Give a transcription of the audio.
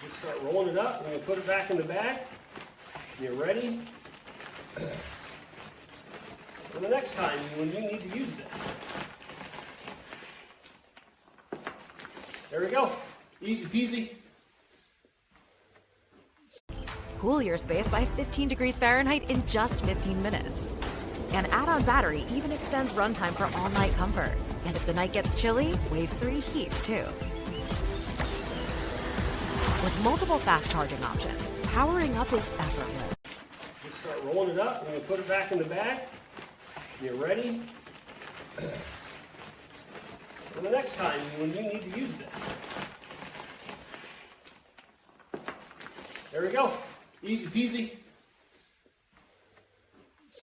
Just start rolling it up, and you put it back in the bag. You're ready for the next time when you need to use this. There we go. Easy peasy. Cool your space by 15 degrees Fahrenheit in just 15 minutes. An add-on battery even extends runtime for all-night comfort. And if the night gets chilly, Wave 3 heats too. With multiple fast charging options, powering up is effortless. Just start rolling it up, and you put it back in the bag. You're ready for the next time when you need to use this. There we go. Easy peasy.